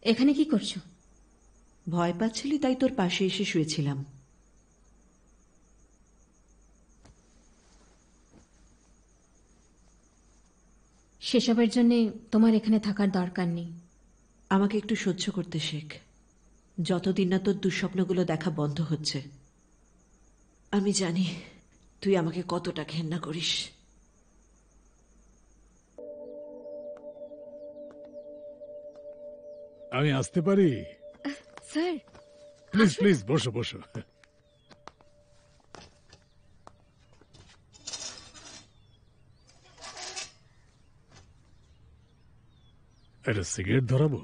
এখানে কি করছো? ভয় পাচ্ছিলি তাই তোর পাশে এসে শুয়েছিলাম। সেসবের জন্যে তোমার এখানে থাকার দরকার নেই। আমাকে একটু সহ্য করতে শেখ, যতদিন না তোর দুঃস্বপ্নগুলো দেখা বন্ধ হচ্ছে। আমি জানি তুই আমাকে কতটা ঘেন্না করিস। আমি আসতে পারি? স্যার প্লিজ প্লিজ বসো বসো। একটা সিগারেট ধরাবো?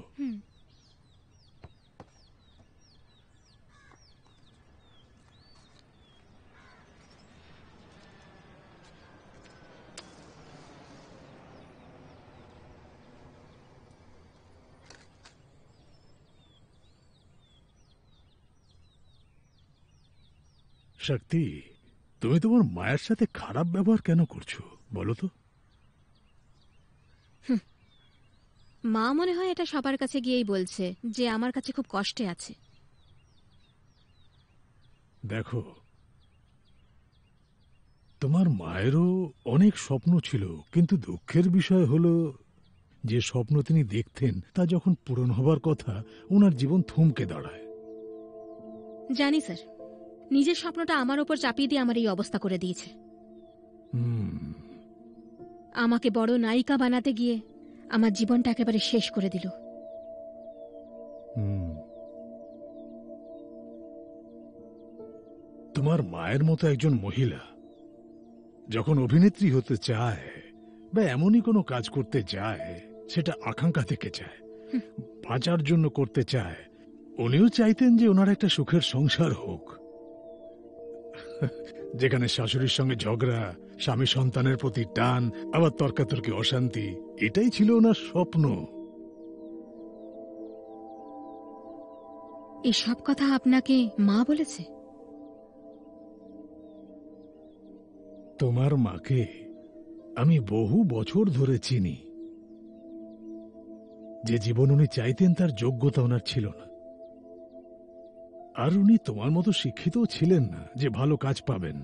শক্তি, তুমি তোমার মায়ের সাথে খারাপ ব্যবহার কেন করছো বলো তো? মা মনে হয় এটা সবার কাছে গিয়েই বলছে যে আমার কাছে খুব কষ্টে আছে। দেখো, তোমার মায়েরও অনেক স্বপ্ন ছিল, কিন্তু দুঃখের বিষয় হলো যে স্বপ্ন তিনি দেখতেন তা যখন পূরণ হবার কথা, ওনার জীবন থমকে দাঁড়ায়। জানি স্যার, নিজের স্বপ্নটা আমার ওপর চাপিয়ে দিয়ে আমার এই অবস্থা করে দিয়েছে। আমাকে বড় নায়িকা বানাতে গিয়ে আমার জীবনটা একেবারে শেষ করে দিল। তোমার মায়ের মতো একজন মহিলা যখন অভিনেত্রী হতে চায় বা এমনই কোনো কাজ করতে যায়, সেটা আকাঙ্ক্ষা থেকে চায়, বাঁচার জন্য করতে চায়। উনিও চাইতেন যে ওনার একটা সুখের সংসার হোক, যেখানে শাশুড়ির সঙ্গে ঝগড়া, স্বামী সন্তানের প্রতি টান, আবার তর্কাতর্কি, অশান্তি, এটাই ছিল ওনার স্বপ্ন। এই সব কথা আপনাকে মা বলেছে? তোমার মাকে আমি বহু বছর ধরে চিনি। যে জীবন উনি চাইতেন তার যোগ্যতা ওনার ছিল না, আর উনি তোমার মতো শিক্ষিতও ছিলেন না যে ভালো কাজ পাবেন।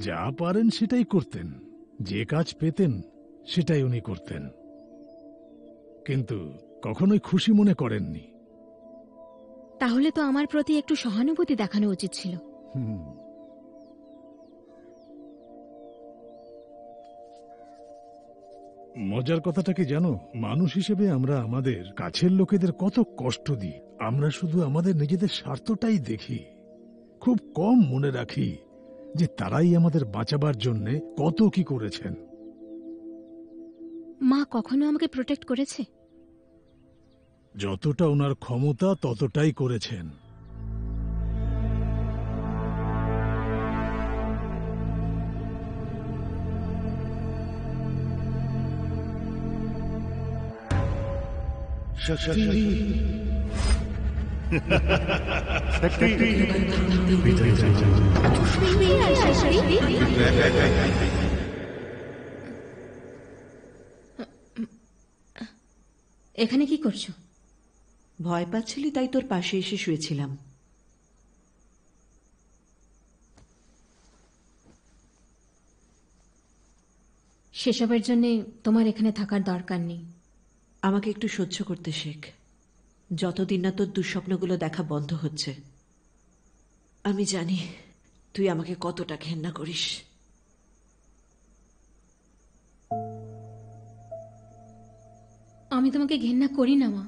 যা পারেন সেটাই করতেন, যে কাজ পেতেন সেটাই উনি করতেন, কিন্তু কখনোই খুশি মনে করেননি। তাহলে তো আমার প্রতি একটু সহানুভূতি দেখানো উচিত ছিল। মজার কথাটা কি জানো, মানুষ হিসেবে আমরা আমাদের কাছের লোকেদের কত কষ্ট দিই। আমরা শুধু আমাদের নিজেদের স্বার্থটাই দেখি, খুব কম মনে রাখি যে তারাই আমাদের বাঁচাবার জন্য কত কি করেছেন। মা কখনো আমাকে প্রোটেক্ট করেছে? যতটা ওনার ক্ষমতা ততটাই করেছেন। এখানে কি করছো? ভয় পাচ্ছিলি তাই তোর পাশে এসে শুয়েছিলাম। সেসবের জন্যে তোমার এখানে থাকার দরকার নেই। আমাকে একটু সহ্য করতে শেখ, যতদিন না তোর দুঃস্বপ্নগুলো দেখা বন্ধ হচ্ছে। আমি জানি তুই আমাকে কতটা ঘেন্না করিস। আমি তোমাকে ঘেন্না করি না মা।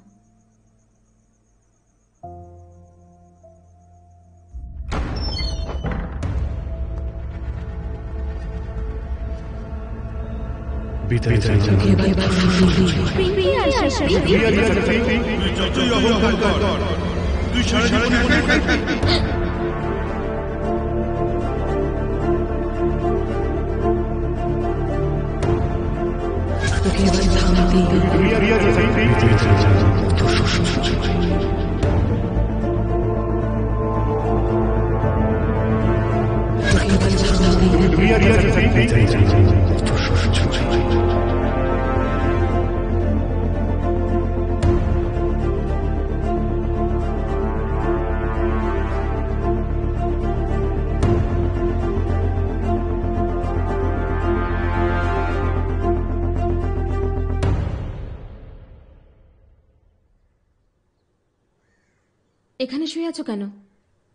এখানে শুয়ে আছো কেন?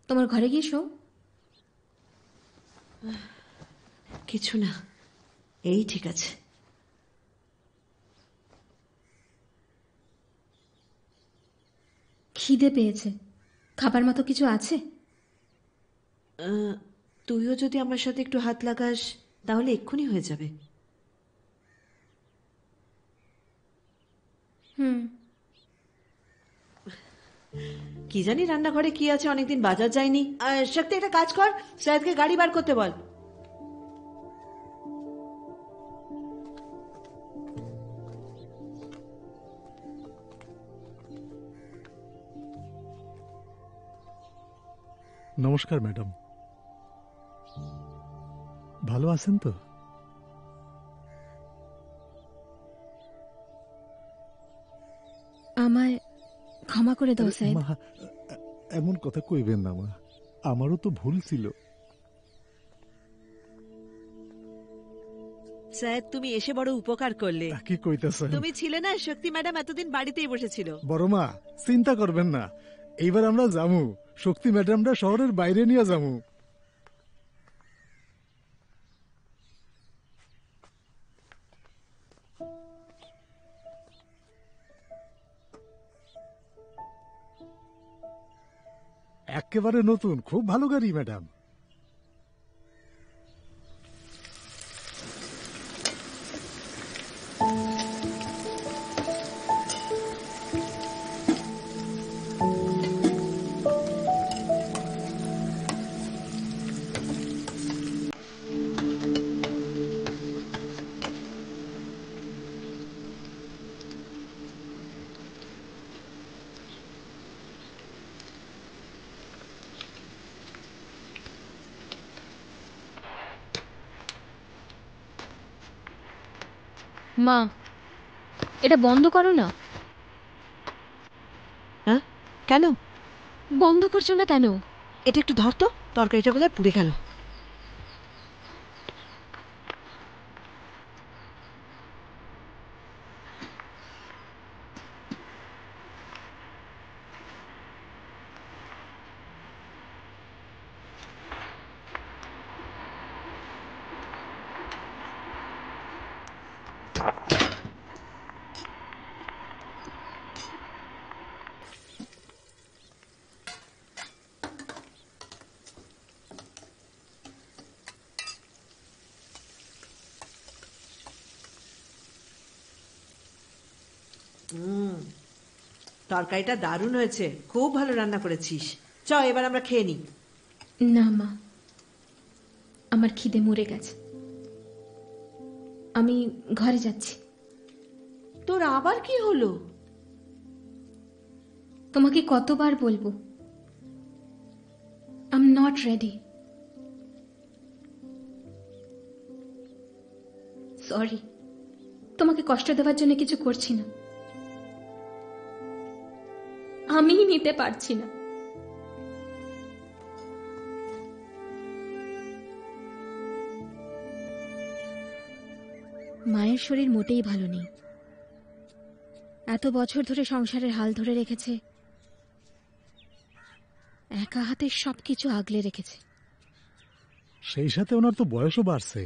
তোমার ঘরে গিয়ে শো। কিছু না, এই ঠিক আছে। খিদে পেয়েছে, খাবার মতো কিছু আছে? তুইও যদি আমার সাথে একটু হাত লাগাস তাহলে এক্ষুনি হয়ে যাবে। হুম। কি জানি রান্নাঘরে কি আছে, অনেকদিন বাজার যায়নি। শক্তি, একটা কাজ কর, সায়েদকে গাড়ি বার করতে বল। নমস্কার ম্যাডাম, ভালো আছেন তো? আমায় ক্ষমা করে দাও সাইদ। মা, এমন কথা কইবেন না মা, আমারও তো ভুল ছিল। সায়েদ, তুমি এসে বড় উপকার করলে। কি কইতেছেন? তুমি ছিলে না, শক্তি ম্যাডাম এতদিন বাড়িতেই বসেছিল। বড় মা, চিন্তা করবেন না, এইবার আমরা যামু, শক্তি ম্যাডামরা শহরের বাইরে নিয়ে যামু। একেবারে নতুন, খুব ভালো গাড়ি ম্যাডাম। মা, এটা বন্ধ করো না। হ্যাঁ, কেন? বন্ধ করছো না কেন? এটা একটু ধর তো, তরকারিটা বোধহয় পুড়ে গেল। তরকারিটা দারুণ হয়েছে, খুব ভালো রান্না করেছিস। চ, এবার আমরা খেয়ে নিই। না মা, আমার খিদে মরে গেছে, আমি ঘরে যাচ্ছি। তোর আবার কি হলো? তোমাকে কতবার বলবো, I am not ready. Sorry, তোমাকে কষ্ট দেওয়ার জন্য কিছু করছি না, আমিই নিতে পারছি না। মায়ের শরীর মোটেই ভালো নেই, এত বছর ধরে সংসারের হাল ধরে রেখেছে, একা হাতে সবকিছু আগলে রেখেছে। সেই সাথে ওনার তো বয়সও বাড়ছে।